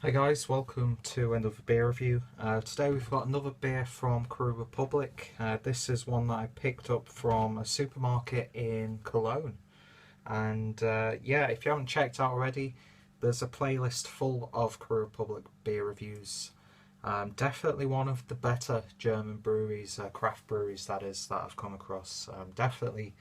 Hi guys, welcome to another beer review. Today we've got another beer from Crew Republic. This is one that I picked up from a supermarket in Cologne. And yeah, if you haven't checked out already, there's a playlist full of Crew Republic beer reviews. Definitely one of the better German breweries, craft breweries that is, that I've come across. Definitely,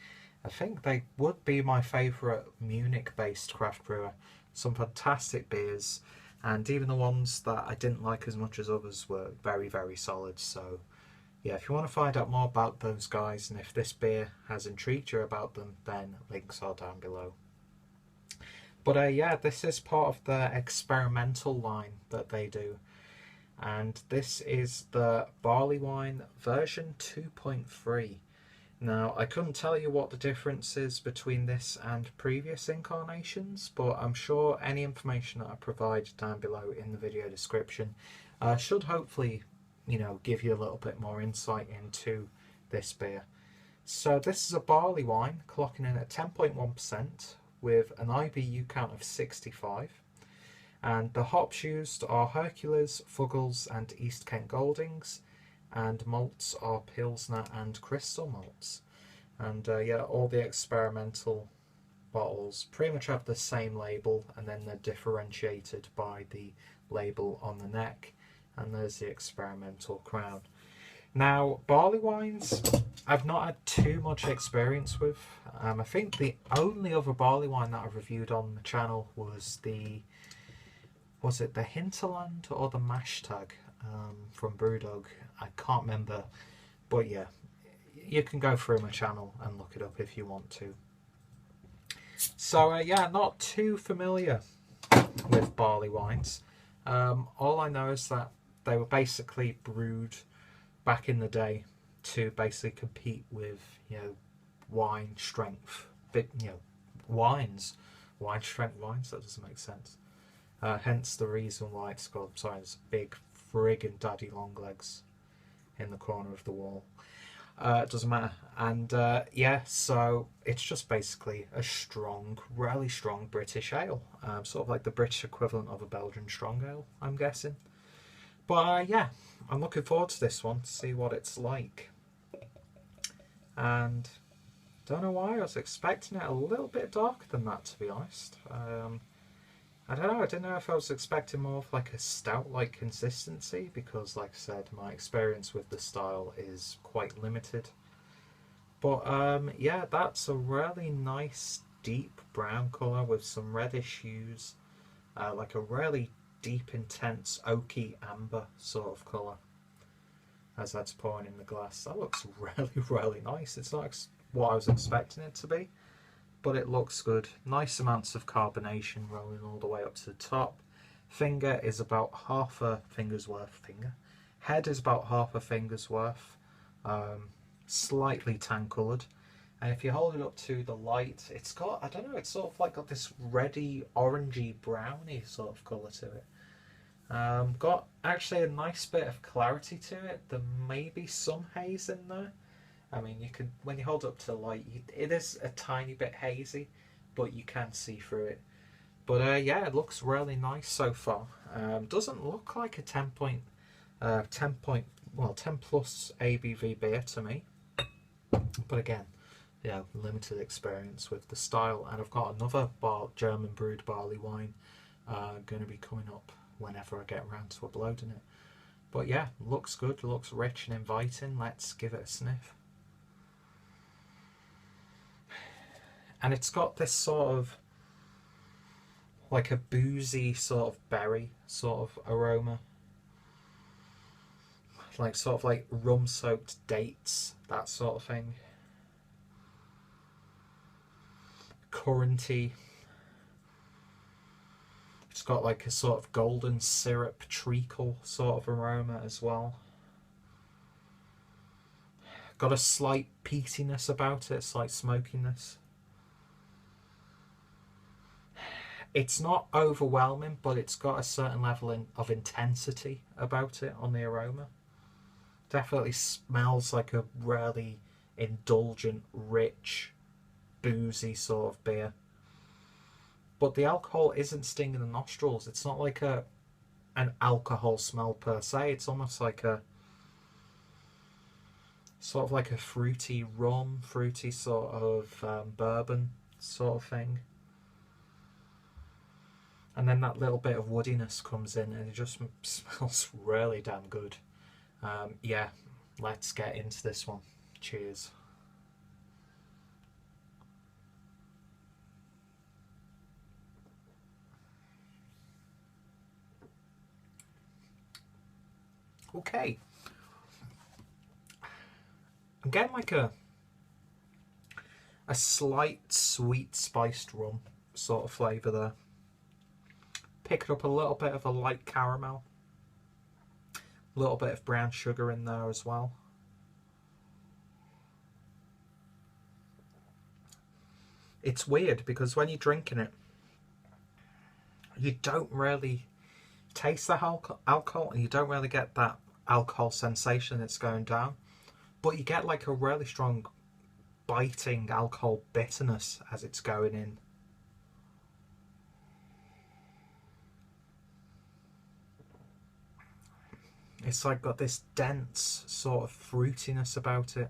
I think they would be my favourite Munich-based craft brewer. Some fantastic beers, and even the ones that I didn't like as much as others were very, very solid. So yeah, if you want to find out more about those guys and if this beer has intrigued you about them, then links are down below. But yeah, this is part of the experimental line that they do, and this is the barley wine version 2.3. Now, I couldn't tell you what the difference is between this and previous incarnations, but I'm sure any information that I provide down below in the video description should hopefully, give you a little bit more insight into this beer. So this is a barley wine, clocking in at 10.1% with an IBU count of 65. And the hops used are Hercules, Fuggles and East Kent Goldings, and malts are Pilsner and Crystal malts. And yeah, all the experimental bottles pretty much have the same label, and then they're differentiated by the label on the neck, and there's the experimental crown. Now, barley wines, I've not had too much experience with. I think the only other barley wine that I've reviewed on the channel was it the Hinterland or the Mashtag from Brewdog? I can't remember, but yeah, you can go through my channel and look it up if you want to. So yeah, not too familiar with barley wines. All I know is that they were basically brewed back in the day to basically compete with wine strength, wine strength wines. That doesn't make sense. Hence the reason why it's called. Sorry, there's a big friggin' daddy long legs in the corner of the wall. It doesn't matter. And yeah, so it's just basically a strong, really strong British ale. Sort of like the British equivalent of a Belgian strong ale, I'm guessing. But yeah, I'm looking forward to this one to see what it's like. And don't know why, I was expecting it a little bit darker than that, to be honest. I don't know, I didn't know if I was expecting more of like a stout-like consistency, because like I said, my experience with the style is quite limited. But yeah, that's a really nice deep brown colour with some reddish hues, like a really deep, intense, oaky amber sort of colour as that's pouring in the glass. That looks really, really nice. It's not what I was expecting it to be, but it looks good. Nice amounts of carbonation rolling all the way up to the top. Finger is about half a finger's worth. Head is about half a finger's worth. Slightly tan coloured. And if you hold it up to the light, it's got, I don't know, it's sort of like got this reddy, orangey, browny sort of colour to it. Got actually a nice bit of clarity to it. There may be some haze in there. I mean, you can, when you hold it up to the light, it is a tiny bit hazy, but you can see through it. But yeah, it looks really nice so far. Doesn't look like a 10 plus ABV beer to me. But again, yeah, limited experience with the style, and I've got another German brewed barley wine going to be coming up whenever I get around to uploading it. But yeah, looks good, looks rich and inviting. Let's give it a sniff. And it's got this sort of like a boozy sort of berry sort of aroma, like sort of like rum soaked dates, that sort of thing. Curranty. It's got like a sort of golden syrup treacle sort of aroma as well. Got a slight peatiness about it, slight smokiness. It's not overwhelming, but it's got a certain level of intensity about it on the aroma. Definitely smells like a really indulgent, rich, boozy sort of beer. But the alcohol isn't stinging the nostrils. It's not like a an alcohol smell per se. It's almost like a sort of like a fruity rum, fruity sort of bourbon sort of thing. And then that little bit of woodiness comes in and it just smells really damn good. Yeah, let's get into this one. Cheers. Okay. I'm getting like a slight sweet spiced rum sort of flavour there. Picked up a little bit of a light caramel. A little bit of brown sugar in there as well. It's weird because when you're drinking it, you don't really taste the alcohol and you don't really get that alcohol sensation that's going down. But you get like a really strong biting alcohol bitterness as it's going in. It's like got this dense sort of fruitiness about it.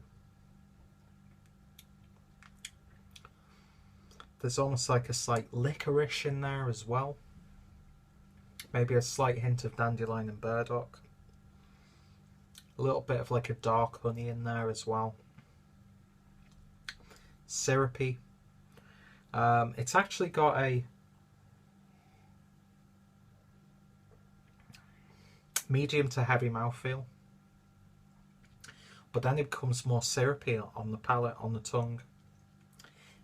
There's almost like a slight licorice in there as well. Maybe a slight hint of dandelion and burdock. A little bit of like a dark honey in there as well. Syrupy. It's actually got a medium to heavy mouthfeel, but then it becomes more syrupy on the palate, on the tongue,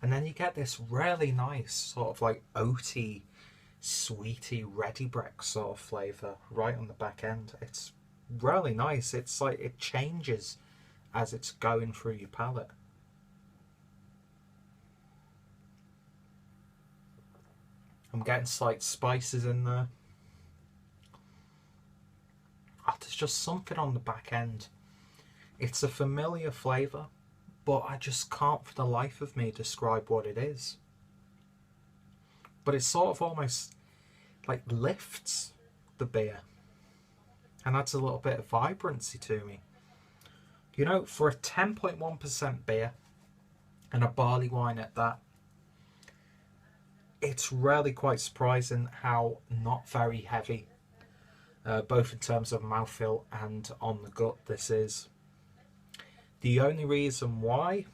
and then you get this really nice sort of like oaty, sweety, ready brek sort of flavour right on the back end. It's really nice. It's like it changes as it's going through your palate. I'm getting slight spices in there. Oh, there's just something on the back end. It's a familiar flavour, but I just can't for the life of me describe what it is. But it sort of almost like lifts the beer and adds a little bit of vibrancy to me. You know, for a 10.1% beer and a barley wine at that, it's really quite surprising how not very heavy, both in terms of mouthfeel and on the gut, this is. The only reason why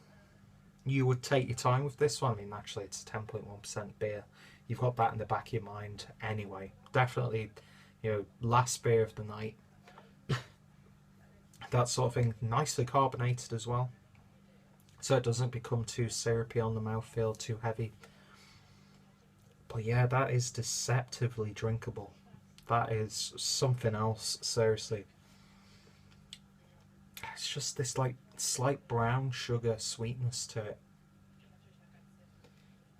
you would take your time with this one, I mean, actually it's a 10.1% beer. You've got that in the back of your mind anyway. Definitely, you know, last beer of the night. That sort of thing. Nicely carbonated as well, so it doesn't become too syrupy on the mouthfeel, too heavy. But yeah, that is deceptively drinkable. That is something else, seriously. It's just this like slight brown sugar sweetness to it.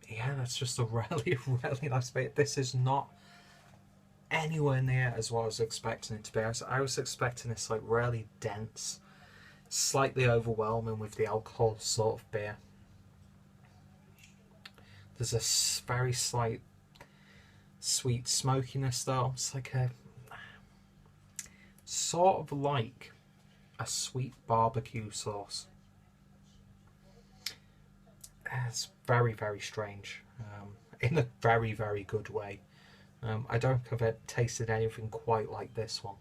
Yeah, that's just a really, really nice bit. This is not anywhere near as what I was expecting it to be. I was expecting this like really dense, slightly overwhelming with the alcohol sort of beer. There's a very slight sweet smokiness though. It's like a sort of like a sweet barbecue sauce. It's very, very strange, in a very, very good way. I don't think I've tasted anything quite like this one.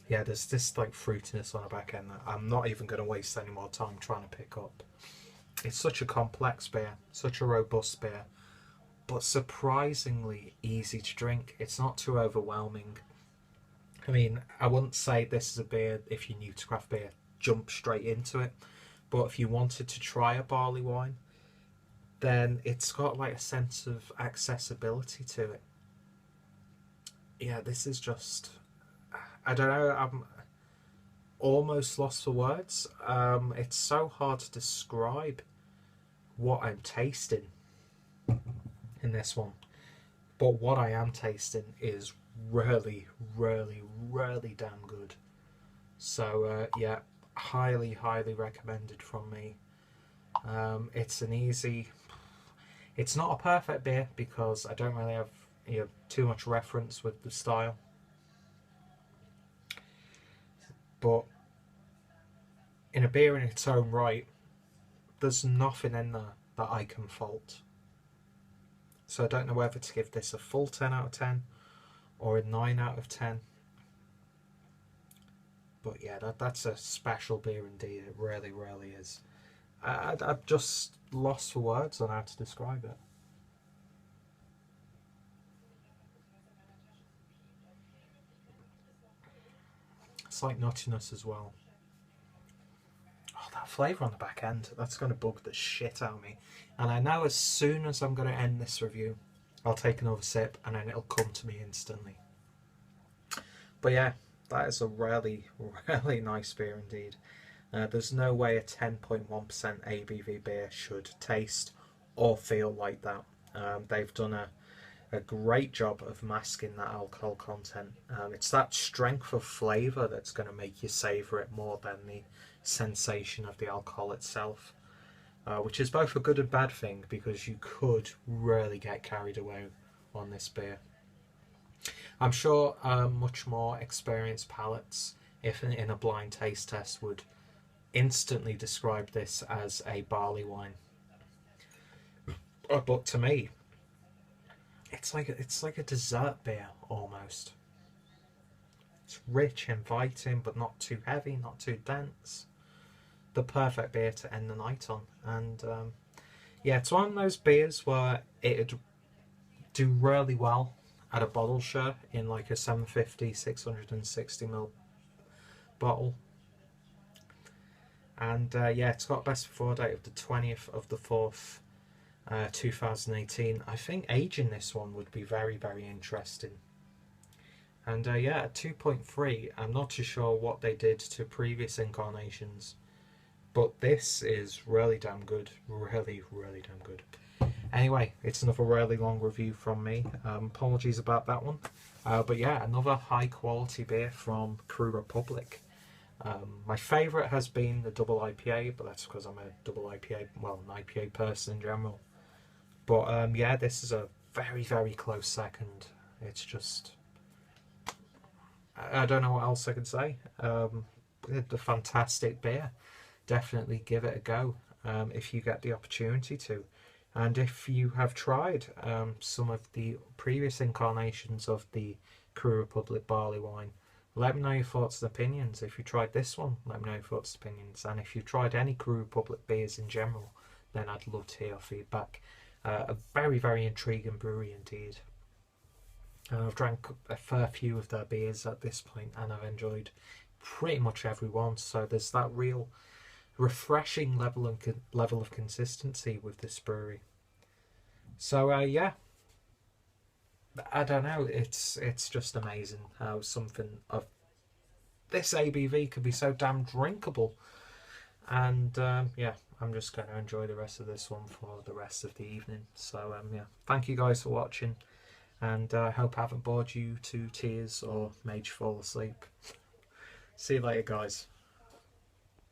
Yeah, there's this like fruitiness on the back end that I'm not even going to waste any more time trying to pick up. It's such a complex beer, such a robust beer, but surprisingly easy to drink. It's not too overwhelming. I mean, I wouldn't say this is a beer, if you're new to craft beer, jump straight into it. But if you wanted to try a barley wine, then it's got like a sense of accessibility to it. Yeah, this is just, I don't know, I'm almost lost for words. It's so hard to describe what I'm tasting in this one. But what I am tasting is really, really, really damn good. So yeah, highly, highly recommended from me. It's an easy. It's not a perfect beer because I don't really have too much reference with the style, but in a beer in its own right, there's nothing in there that I can fault. So I don't know whether to give this a full 10 out of 10 or a 9 out of 10. But yeah, that's a special beer indeed. It really, really is. I've just lost for words on how to describe it. It's like nuttiness as well. Oh, that flavour on the back end, that's going to bug the shit out of me. And I know as soon as I'm going to end this review, I'll take another sip and then it'll come to me instantly. But yeah, that is a really, really nice beer indeed. There's no way a 10.1% ABV beer should taste or feel like that. They've done a great job of masking that alcohol content. It's that strength of flavour that's going to make you savour it more than the sensation of the alcohol itself, which is both a good and bad thing because you could really get carried away on this beer. I'm sure much more experienced palates, if in a blind taste test, would instantly describe this as a barley wine. But to me, it's like a dessert beer almost. It's rich, inviting, but not too heavy, not too dense. The perfect beer to end the night on. And yeah, it's one of those beers where it'd do really well at a bottle share in like a 750, 660ml bottle. And yeah, it's got best before date of the 20th of the 4th, 2018. I think aging this one would be very, very interesting. And yeah, at 2.3, I'm not too sure what they did to previous incarnations, but this is really damn good. Really, really damn good. Anyway, it's another really long review from me. Apologies about that one. But yeah, another high quality beer from Crew Republic. My favourite has been the double IPA, but that's because I'm a double IPA, well, an IPA person in general. But yeah, this is a very, very close second. It's just, I don't know what else I can say. It's a fantastic beer. Definitely give it a go if you get the opportunity to. And if you have tried some of the previous incarnations of the Crew Republic barley wine, let me know your thoughts and opinions. If you tried this one, let me know your thoughts and opinions. And if you've tried any Crew Republic beers in general, then I'd love to hear your feedback. A very, very intriguing brewery indeed. I've drank a fair few of their beers at this point and I've enjoyed pretty much every one. So there's that real refreshing level of consistency with this brewery. So yeah, I don't know, it's just amazing how something of this ABV could be so damn drinkable. And yeah, I'm just going to enjoy the rest of this one for the rest of the evening. So yeah, thank you guys for watching, and I hope I haven't bored you to tears or made you fall asleep. See you later, guys.